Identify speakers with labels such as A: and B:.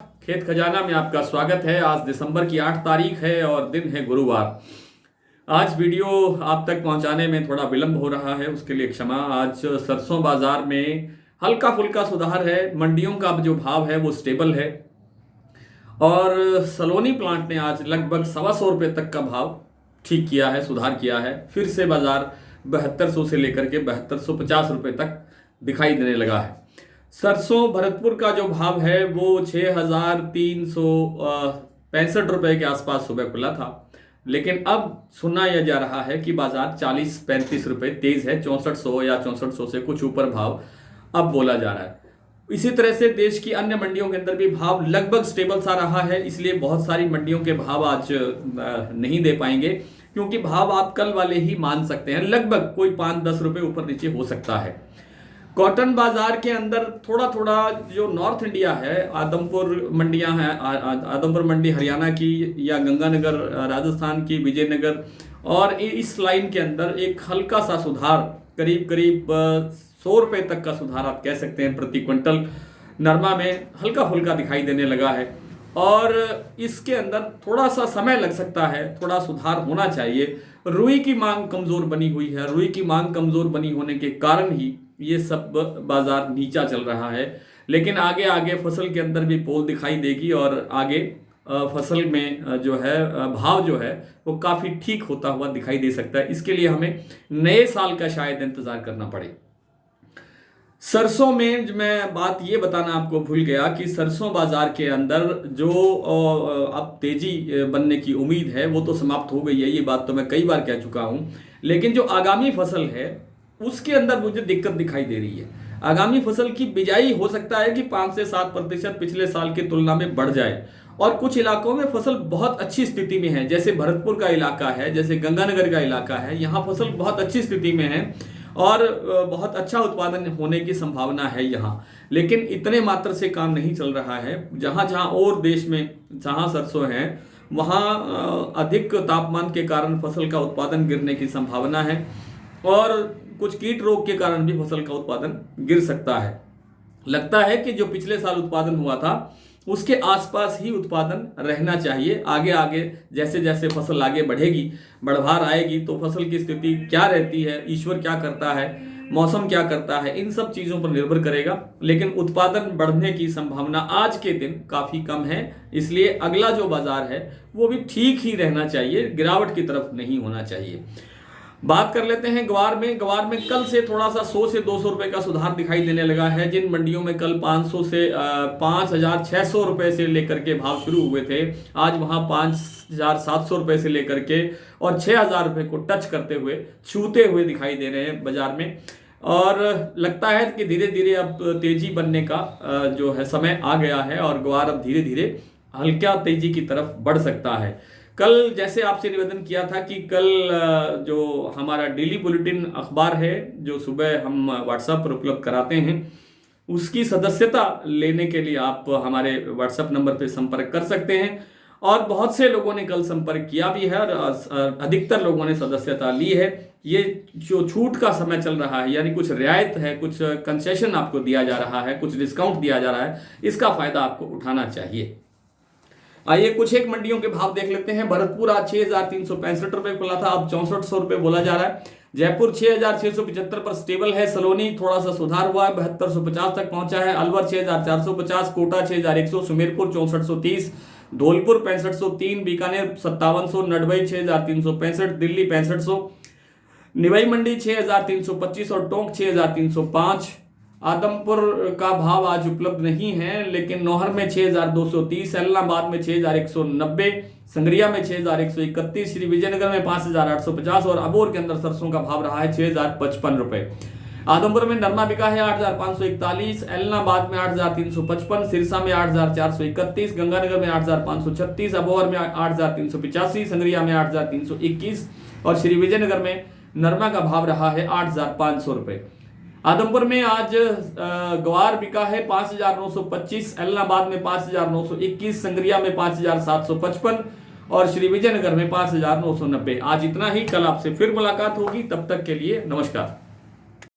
A: खेत खजाना में आपका स्वागत है। आज दिसंबर की 8 तारीख है और दिन है गुरुवार। आज वीडियो आप तक पहुंचाने में थोड़ा विलंब हो रहा है, उसके लिए क्षमा। आज सरसों बाजार में हल्का फुल्का सुधार है। मंडियों का जो भाव है वो स्टेबल है और सलोनी प्लांट ने आज लगभग 125 रुपये तक का भाव ठीक किया है, सुधार किया है। फिर से बाजार 7200 से लेकर के 7250 रुपये तक दिखाई देने लगा है। सरसों भरतपुर का जो भाव है वो 6365 रुपए के आसपास सुबह खुला था, लेकिन अब सुना यह जा रहा है कि बाजार 40-35 रुपए तेज है। 6400 या 6400 से कुछ ऊपर भाव अब बोला जा रहा है। इसी तरह से देश की अन्य मंडियों के अंदर भी भाव लगभग स्टेबल सा रहा है, इसलिए बहुत सारी मंडियों के भाव आज नहीं दे पाएंगे, क्योंकि भाव आप कल वाले ही मान सकते हैं। लगभग कोई 5-10 रुपए ऊपर नीचे हो सकता है। कॉटन बाजार के अंदर थोड़ा थोड़ा जो नॉर्थ इंडिया है, आदमपुर मंडियां हैं, आदमपुर मंडी हरियाणा की या गंगानगर राजस्थान की, विजयनगर, और इस लाइन के अंदर एक हल्का सा सुधार, करीब करीब 100 रुपए तक का सुधार आप कह सकते हैं प्रति क्विंटल नरमा में हल्का फुल्का दिखाई देने लगा है। और इसके अंदर थोड़ा सा समय लग सकता है, थोड़ा सुधार होना चाहिए। रुई की मांग कमजोर बनी हुई है। रुई की मांग कमजोर बनी होने के कारण ही ये सब बाजार नीचा चल रहा है, लेकिन आगे आगे फसल के अंदर भी पोल दिखाई देगी और आगे फसल में जो है भाव जो है वो काफी ठीक होता हुआ दिखाई दे सकता है। इसके लिए हमें नए साल का शायद इंतजार करना पड़े। सरसों में मैं बात ये बताना आपको भूल गया कि सरसों बाजार के अंदर जो अब तेजी बनने की उम्मीद है वो तो समाप्त हो गई है, ये बात तो मैं कई बार कह चुका हूं। लेकिन जो आगामी फसल है उसके अंदर मुझे दिक्कत दिखाई दे रही है। आगामी फसल की बिजाई हो सकता है कि 5 से 7% पिछले साल की तुलना में बढ़ जाए, और कुछ इलाकों में फसल बहुत अच्छी स्थिति में है, जैसे भरतपुर का इलाका है, जैसे गंगानगर का इलाका है। यहाँ फसल बहुत अच्छी स्थिति में है और बहुत अच्छा उत्पादन होने की संभावना है यहाँ, लेकिन इतने मात्र से काम नहीं चल रहा है। जहाँ जहाँ और देश में जहाँ सरसों है वहाँ अधिक तापमान के कारण फसल का उत्पादन गिरने की संभावना है और कुछ कीट रोग के कारण भी फसल का उत्पादन गिर सकता है। लगता है कि जो पिछले साल उत्पादन हुआ था उसके आसपास ही उत्पादन रहना चाहिए। आगे आगे जैसे जैसे फसल आगे बढ़ेगी, बढ़वार आएगी, तो फसल की स्थिति क्या रहती है, ईश्वर क्या करता है, मौसम क्या करता है, इन सब चीजों पर निर्भर करेगा। लेकिन उत्पादन बढ़ने की संभावना आज के दिन काफी कम है, इसलिए अगला जो बाजार है वो भी ठीक ही रहना चाहिए, गिरावट की तरफ नहीं होना चाहिए। बात कर लेते हैं ग्वार में। ग्वार में कल से थोड़ा सा 100 से 200 रुपए का सुधार दिखाई देने लगा है। जिन मंडियों में कल 500 से 5600 रुपए से लेकर के भाव शुरू हुए थे, आज वहां 5700 रुपए से लेकर के और 6000 रुपए को टच करते हुए, छूते हुए दिखाई दे रहे हैं बाजार में। और लगता है कि धीरे धीरे अब तेजी बनने का जो है समय आ गया है और ग्वार अब धीरे धीरे हल्का तेजी की तरफ बढ़ सकता है। कल जैसे आपसे निवेदन किया था कि कल जो हमारा डेली बुलेटिन अखबार है, जो सुबह हम व्हाट्सएप पर उपलब्ध कराते हैं, उसकी सदस्यता लेने के लिए आप हमारे व्हाट्सएप नंबर पर संपर्क कर सकते हैं। और बहुत से लोगों ने कल संपर्क किया भी है और अधिकतर लोगों ने सदस्यता ली है। ये जो छूट का समय चल रहा है, यानी कुछ रियायत है, कुछ कंसेशन आपको दिया जा रहा है, कुछ डिस्काउंट दिया जा रहा है, इसका फायदा आपको उठाना चाहिए। आइए कुछ एक मंडियों के भाव देख लेते हैं। भरतपुर आज 6365 रुपए खुला था, अब 6400 रुपए बोला जा रहा है। जयपुर 6675 पर स्टेबल है। सलोनी थोड़ा सा सुधार हुआ है, 7250 तक पहुंचा है। अलवर 6450, कोटा 6100, सुमेरपुर 6430, धौलपुर 6503, बीकानेर 5700, नडभई 6365, दिल्ली 6500, निवाई मंडी 6325 और टोंक 6305। आदमपुर का भाव आज उपलब्ध नहीं है, लेकिन नौहर में 6230, एलनाबाद में 6190, संगरिया में 6131, श्री विजयनगर में 5850 और अबोर के अंदर सरसों का भाव रहा है 6055 रुपए। आदमपुर में नरमा बिका है 8541, एलनाबाद में 8355, सिरसा में 8431, गंगानगर में 8536, अबोहर में 8385, संगरिया में 8321 और श्री विजयनगर में नरमा का भाव रहा है 8500 रुपए। आदमपुर में आज ग्वार बिका है 5925, एलनाबाद में 5921, संगरिया में 5755 और श्री विजयनगर में 5990। आज इतना ही, कल आपसे फिर मुलाकात होगी, तब तक के लिए नमस्कार।